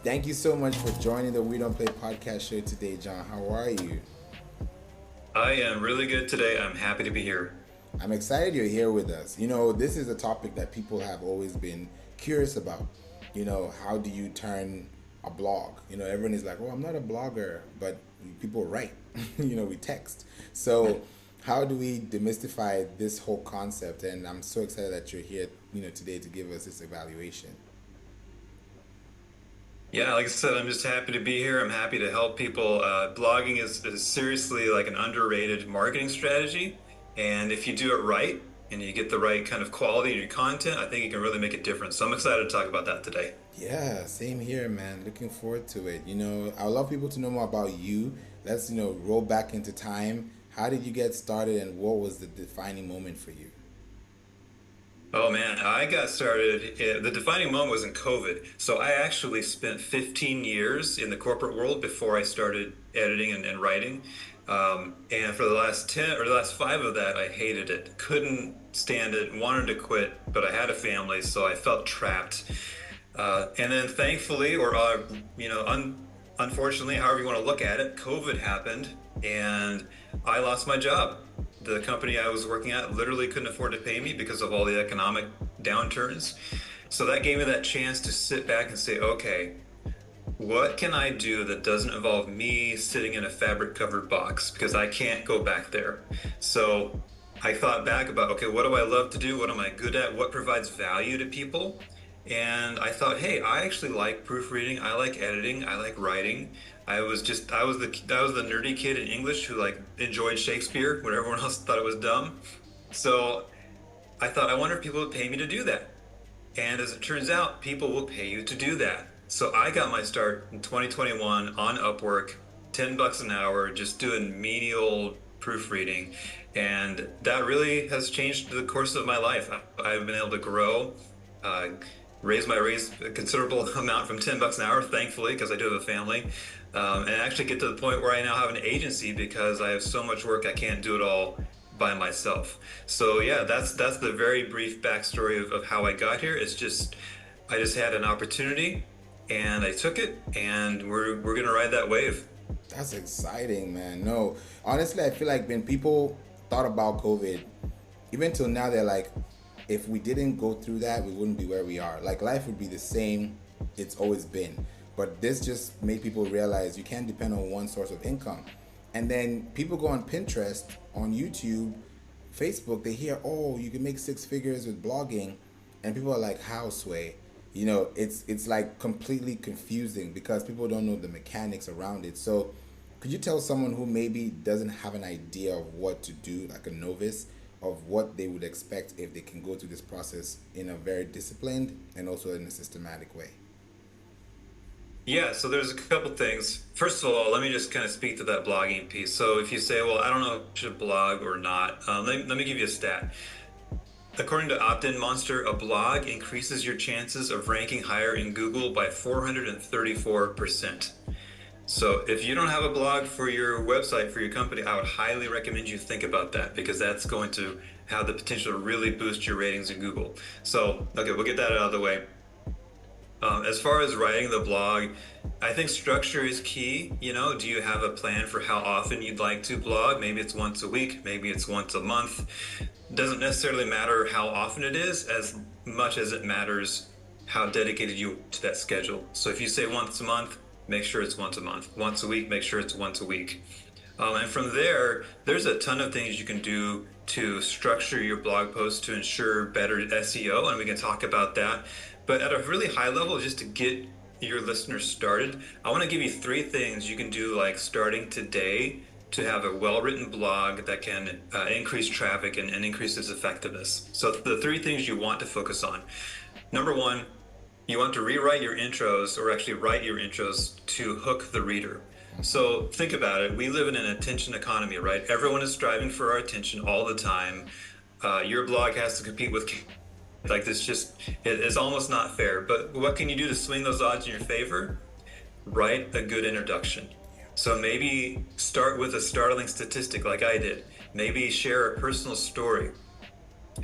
Thank you so much for joining the We Don't Play podcast show today, John. How are you? I am really good today. I'm happy to be here. I'm excited you're here with us. This is a topic that people have always been curious about. How do you turn a blog? Everyone is like, oh, I'm not a blogger, but people write, we text. So, how do we demystify this whole concept? And I'm so excited that you're here, today to give us this evaluation. Yeah, like I said, I'm just happy to be here. I'm happy to help people. Blogging is seriously like an underrated marketing strategy. And if you do it right and you get the right kind of quality in your content, I think it can really make a difference. So I'm excited to talk about that today. Yeah, same here, man. Looking forward to it. I would love people to know more about you. Let's, roll back into time. How did you get started and what was the defining moment for you? Oh man, I got started. The defining moment was in COVID. So I actually spent 15 years in the corporate world before I started editing and writing. And for the last 10 or the last five of that, I hated it. Couldn't stand it, wanted to quit, but I had a family, so I felt trapped. And then thankfully, or unfortunately, however you want to look at it, COVID happened and I lost my job. The company I was working at literally couldn't afford to pay me because of all the economic downturns. So that gave me that chance to sit back and say, okay, what can I do that doesn't involve me sitting in a fabric covered box? Because I can't go back there. So I thought back about, okay, what do I love to do? What am I good at? What provides value to people? And I thought, hey, I actually like proofreading. I like editing. I like writing. I was the nerdy kid in English who like enjoyed Shakespeare when everyone else thought it was dumb. So I thought, I wonder if people would pay me to do that. And as it turns out, people will pay you to do that. So I got my start in 2021 on Upwork, $10 an hour, just doing menial proofreading. And that really has changed the course of my life. I've been able to grow, uh, raise a considerable amount from $10 an hour, thankfully, because I do have a family, and actually get to the point where I now have an agency because I have so much work I can't do it all by myself. So yeah, that's the very brief backstory of how I got here. I just had an opportunity and I took it, and we're gonna ride that wave. That's exciting, man. No, honestly, I feel like when people thought about COVID, even till now, they're like, if we didn't go through that, we wouldn't be where we are. Like, life would be the same it's always been. But this just made people realize you can't depend on one source of income. And then people go on Pinterest, on YouTube, Facebook, they hear, oh, you can make six figures with blogging. And people are like, how, Sway? It's like completely confusing because people don't know the mechanics around it. So could you tell someone who maybe doesn't have an idea of what to do, like a novice, of what they would expect if they can go through this process in a very disciplined and also in a systematic way? Yeah, so there's a couple things. First of all, let me just kind of speak to that blogging piece. So if you say, well, I don't know if I should blog or not, let me give you a stat. According to Opt-in Monster, a blog increases your chances of ranking higher in Google by 434%. So if you don't have a blog for your website, for your company, I would highly recommend you think about that because that's going to have the potential to really boost your ratings in Google. So, okay, we'll get that out of the way. As far as writing the blog, I think structure is key. Do you have a plan for how often you'd like to blog? Maybe it's once a week, maybe it's once a month. Doesn't necessarily matter how often it is as much as it matters how dedicated you are to that schedule. So if you say once a month, make sure it's once a month. Once a week, make sure it's once a week. And from there, there's a ton of things you can do to structure your blog posts to ensure better SEO, and we can talk about that. But at a really high level, just to get your listeners started, I want to give you three things you can do, like starting today, to have a well-written blog that can increase traffic and increase its effectiveness. So the three things you want to focus on. Number one, you want to rewrite your intros, or actually write your intros to hook the reader. So think about it. We live in an attention economy, right? Everyone is striving for our attention all the time. Your blog has to compete with like this. It's almost not fair. But what can you do to swing those odds in your favor? Write a good introduction. So maybe start with a startling statistic like I did. Maybe share a personal story.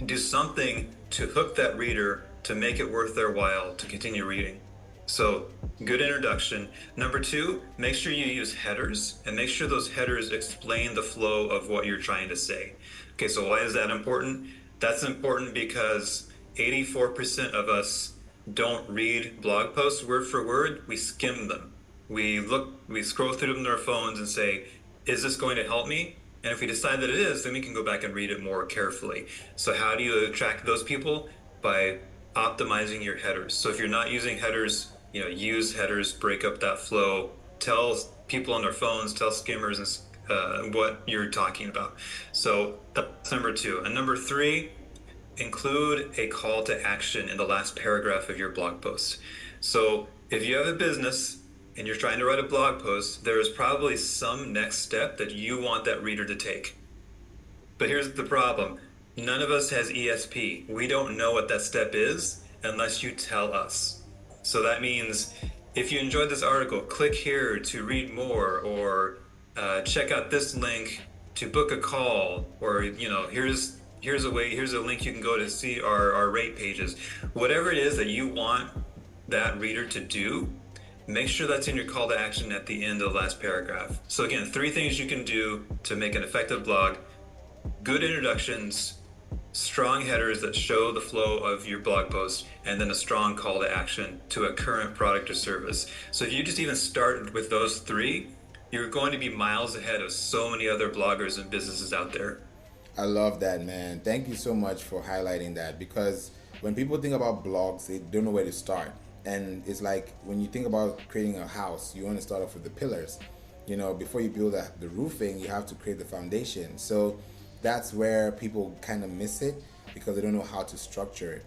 Do something to hook that reader to make it worth their while to continue reading. So good introduction. Number two, make sure you use headers and make sure those headers explain the flow of what you're trying to say. Okay, so why is that important? That's important because 84% of us don't read blog posts word for word. We skim them. We scroll through them on our phones and say, is this going to help me? And if we decide that it is, then we can go back and read it more carefully. So how do you attract those people? By optimizing your headers. So if you're not using headers, use headers, break up that flow, tell people on their phones, tell skimmers what you're talking about. So that's number two. And number three, include a call to action in the last paragraph of your blog post. So if you have a business and you're trying to write a blog post, there is probably some next step that you want that reader to take. But here's the problem. None of us has ESP. We don't know what that step is unless you tell us. So that means if you enjoyed this article, click here to read more, or check out this link to book a call, or here's a link you can go to see our rate pages. Whatever it is that you want that reader to do, make sure that's in your call to action at the end of the last paragraph. So again, 3 things you can do to make an effective blog: good introductions, strong headers that show the flow of your blog post, and then a strong call to action to a current product or service. So if you just even start with those 3, you're going to be miles ahead of so many other bloggers and businesses out there. I love that, man. Thank you so much for highlighting that, because when people think about blogs, they don't know where to start. And it's like when you think about creating a house, you want to start off with the pillars. Before you build the roofing, you have to create the foundation. So that's where people kind of miss it, because they don't know how to structure it.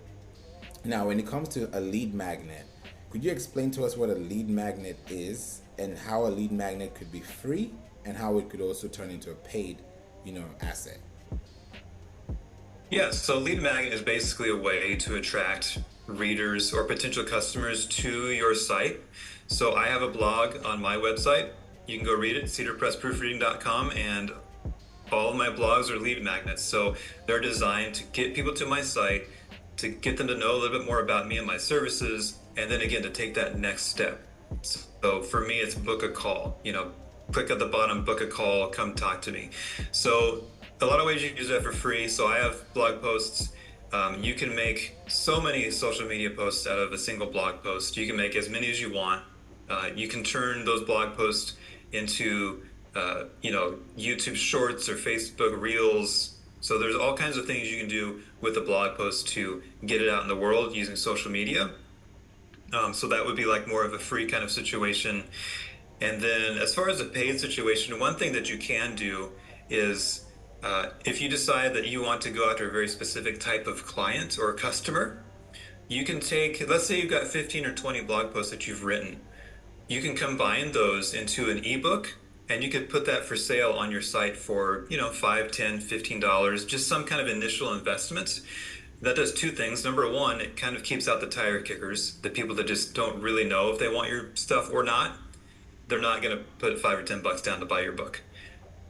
Now, when it comes to a lead magnet, could you explain to us what a lead magnet is, and how a lead magnet could be free, and how it could also turn into a paid, asset? Yeah, so lead magnet is basically a way to attract readers or potential customers to your site. So I have a blog on my website. You can go read it, cedarpressproofreading.com, and all of my blogs are lead magnets. So they're designed to get people to my site, to get them to know a little bit more about me and my services, and then again to take that next step. So for me, it's book a call. Click at the bottom, book a call, come talk to me. So a lot of ways you can use that for free. So I have blog posts. You can make so many social media posts out of a single blog post. You can make as many as you want. You can turn those blog posts into YouTube Shorts or Facebook Reels. So there's all kinds of things you can do with a blog post to get it out in the world using social media. So that would be like more of a free kind of situation. And then as far as a paid situation, one thing that you can do is if you decide that you want to go after a very specific type of client or customer, you can take, let's say you've got 15 or 20 blog posts that you've written. You can combine those into an ebook, and you could put that for sale on your site for, $5, $10, $15, just some kind of initial investment. That does 2 things. Number one, it kind of keeps out the tire kickers, the people that just don't really know if they want your stuff or not. They're not going to put $5 or $10 down to buy your book.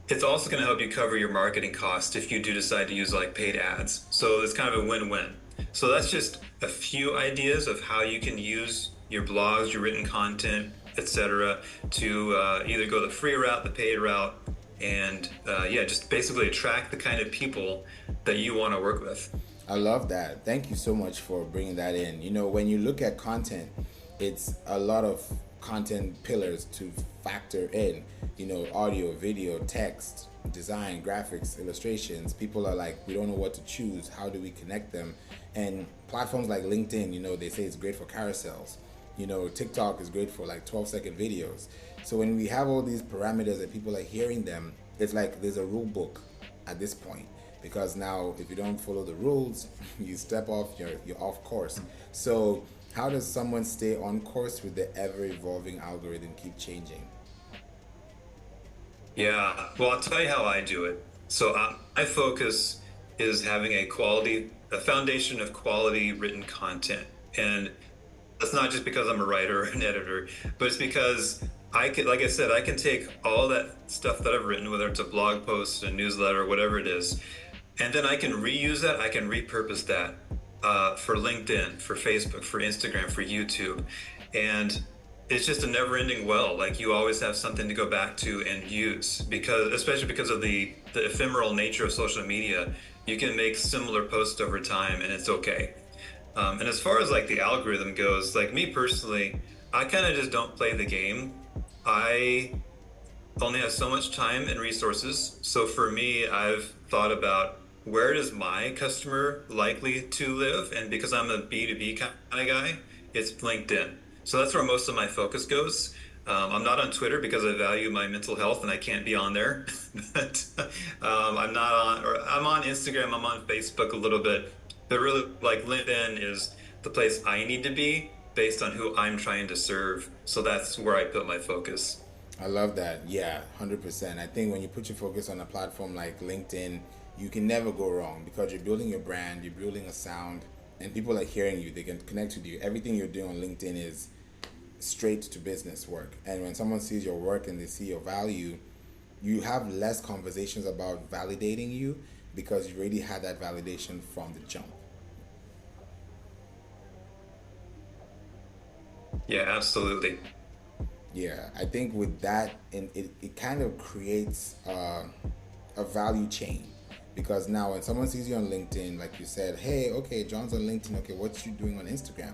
It's also going to help you cover your marketing costs if you do decide to use like paid ads. So it's kind of a win-win. So that's just a few ideas of how you can use your blogs, your written content, etc., to either go the free route, the paid route, and just basically attract the kind of people that you want to work with. I love that. Thank you so much for bringing that in. When you look at content, it's a lot of content pillars to factor in, audio, video, text, design, graphics, illustrations. People are like, we don't know what to choose. How do we connect them? And platforms like LinkedIn, they say it's great for carousels. TikTok is great for like 12-second videos. So when we have all these parameters and people are hearing them, it's like there's a rule book at this point. Because now if you don't follow the rules, you step off, you're off course. So how does someone stay on course with the ever-evolving algorithm keep changing? Yeah, well, I'll tell you how I do it. So my focus is having a foundation of quality written content. And that's not just because I'm a writer or an editor, but it's because I can take all that stuff that I've written, whether it's a blog post, a newsletter, whatever it is, and then I can reuse that, I can repurpose that for LinkedIn, for Facebook, for Instagram, for YouTube. And it's just a never-ending well. Like you always have something to go back to and use because, especially because of the ephemeral nature of social media, you can make similar posts over time and it's okay. And as far as like the algorithm goes, like me personally, I kind of just don't play the game. I only have so much time and resources. So for me, I've thought about where does my customer likely to live? And because I'm a B2B kind of guy, it's LinkedIn. So that's where most of my focus goes. I'm not on Twitter because I value my mental health and I can't be on there. But I'm not on, or I'm on Instagram, I'm on Facebook a little bit. But really, like LinkedIn is the place I need to be based on who I'm trying to serve. So that's where I put my focus. I love that. Yeah, 100%. I think when you put your focus on a platform like LinkedIn, you can never go wrong because you're building your brand, you're building a sound, and people are hearing you. They can connect with you. Everything you're doing on LinkedIn is straight to business work. And when someone sees your work and they see your value, you have less conversations about validating you because you already had that validation from the jump. Yeah, absolutely. Yeah, I think with that, and it kind of creates a value chain because now when someone sees you on LinkedIn, like you said, hey, okay, John's on LinkedIn. Okay, what's you doing on Instagram?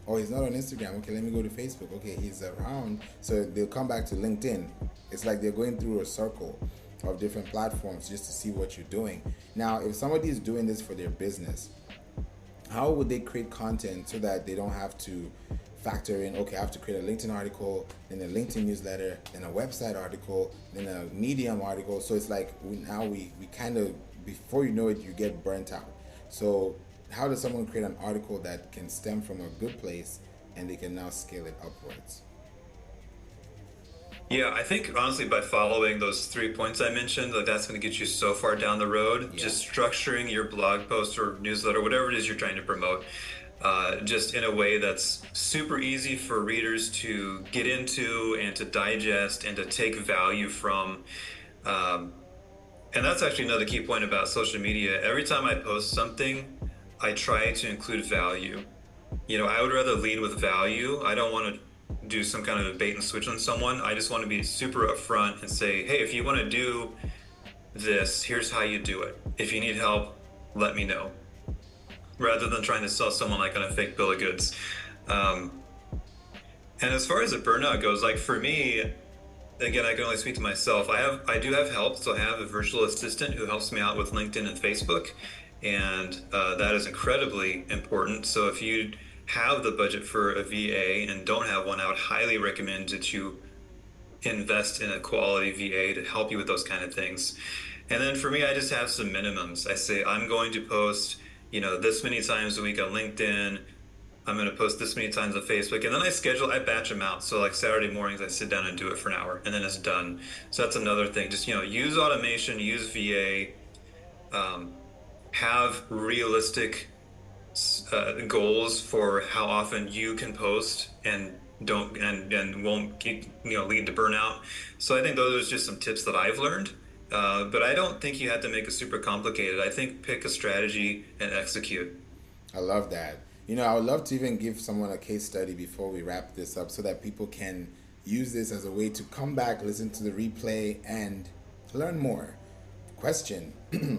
Oh, he's not on Instagram. Okay, let me go to Facebook. Okay, he's around. So they'll come back to LinkedIn. It's like they're going through a circle of different platforms just to see what you're doing. Now, if somebody is doing this for their business, how would they create content so that they don't have to factor in, okay, I have to create a LinkedIn article, then a LinkedIn newsletter, then a website article, then a Medium article. So it's like we kind of, before you know it, you get burnt out. So how does someone create an article that can stem from a good place and they can now scale it upwards? Yeah, I think honestly, by following those 3 points I mentioned, like that's going to get you so far down the road. Yeah, Just structuring your blog post or newsletter, whatever it is you're trying to promote, just in a way that's super easy for readers to get into and to digest and to take value from. Um, and that's actually another key point about social media. Every time I post something, I try to include value. I would rather lead with value. I don't want to do some kind of a bait and switch on someone. I just want to be super upfront and say, hey, if you want to do this, here's how you do it. If you need help, let me know. Rather than trying to sell someone like on a fake bill of goods. Um, and as far as the burnout goes, like for me, again, I can only speak to myself. I do have help, so I have a virtual assistant who helps me out with LinkedIn and Facebook, and that is incredibly important. So if you have the budget for a VA and don't have one, I would highly recommend that you invest in a quality VA to help you with those kind of things. And then for me, I just have some minimums. I say I'm going to post, this many times a week on LinkedIn. I'm going to post this many times on Facebook, and then I batch them out. So like Saturday mornings, I sit down and do it for an hour, and then it's done. So that's another thing. Just use automation, use VA, um, have realistic goals for how often you can post, and don't and won't lead to burnout. So I think those are just some tips that I've learned. But I don't think you have to make it super complicated. I think pick a strategy and execute. I love that. I would love to even give someone a case study before we wrap this up so that people can use this as a way to come back, listen to the replay, and learn more. Question. This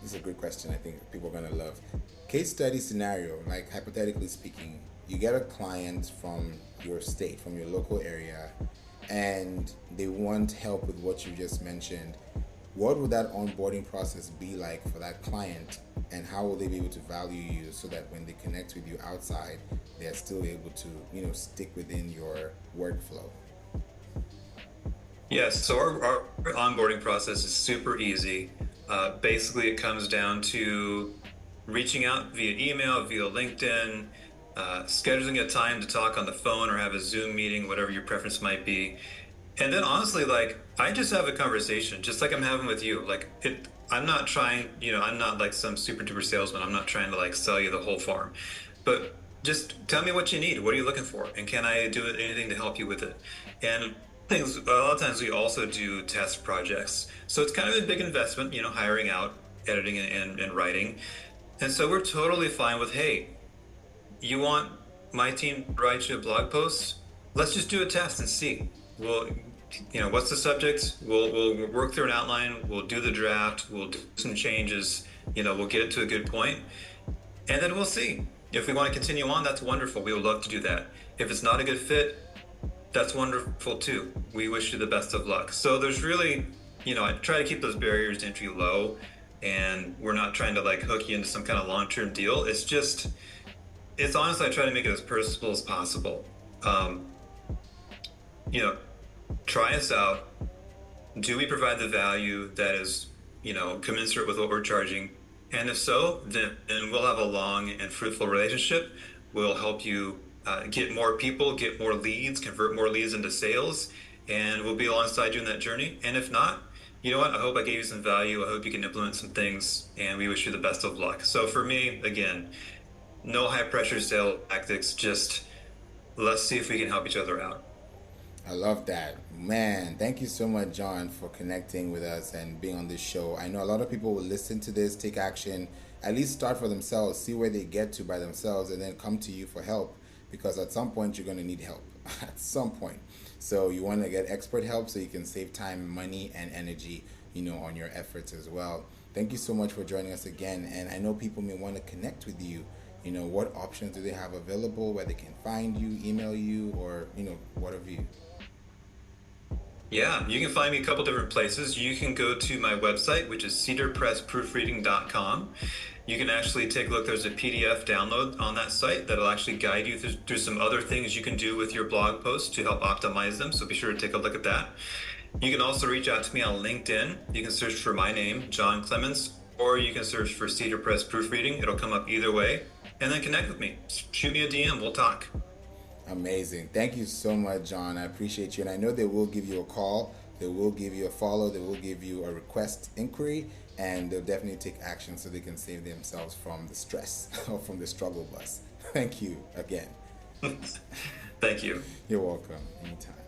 is a good question I think people are going to love. Case study scenario, like hypothetically speaking, you get a client from your state, from your local area, and they want help with what you just mentioned. What would that onboarding process be like for that client, and how will they be able to value you so that when they connect with you outside, they're still able to, stick within your workflow? Yes, so our onboarding process is super easy. Basically, it comes down to reaching out via email, via LinkedIn, scheduling a time to talk on the phone or have a Zoom meeting, whatever your preference might be. And then honestly, like I just have a conversation, just like I'm having with you. I'm not trying, I'm not like some super duper salesman. I'm not trying to like sell you the whole farm, but just tell me what you need. What are you looking for? And can I do anything to help you with it? And things, a lot of times we also do test projects. So it's kind of a big investment, hiring out, editing and writing. And so we're totally fine with, hey, you want my team writes you a blog post, let's just do a test and see. We'll, what's the subject? We'll work through an outline. We'll do the draft. We'll do some changes. We'll get it to a good point, and then we'll see. If we want to continue on, that's wonderful. We would love to do that. If it's not a good fit, that's wonderful too. We wish you the best of luck. So there's really, I try to keep those barriers to entry low, and we're not trying to like hook you into some kind of long-term deal. It's honestly, I try to make it as personal as possible. Try us out. Do we provide the value that is, commensurate with what we're charging? And if so, then we'll have a long and fruitful relationship. We'll help you get more people, get more leads, convert more leads into sales, and we'll be alongside you in that journey. And if not, you know what? I hope I gave you some value. I hope you can implement some things, and we wish you the best of luck. So for me, again, no high pressure sales tactics, just let's see if we can help each other out. I love that. Man, thank you so much, John, for connecting with us and being on this show. I know a lot of people will listen to this, take action, at least start for themselves, see where they get to by themselves, and then come to you for help, because at some point you're going to need help. At some point. So you want to get expert help so you can save time, money, and energy, on your efforts as well. Thank you so much for joining us again. And I know people may want to connect with you. What options do they have available, where they can find you, email you, or, whatever you. Yeah, you can find me a couple different places. You can go to my website, which is cedarpressproofreading.com. You can actually take a look. There's a PDF download on that site that'll actually guide you through some other things you can do with your blog posts to help optimize them. So be sure to take a look at that. You can also reach out to me on LinkedIn. You can search for my name, John Clemence, or you can search for Cedar Press Proofreading. It'll come up either way. And then connect with me. Shoot me a DM. We'll talk. Amazing. Thank you so much, John. I appreciate you. And I know they will give you a call. They will give you a follow. They will give you a request inquiry. And they'll definitely take action so they can save themselves from the stress or from the struggle bus. Thank you again. Thank you. You're welcome. Anytime.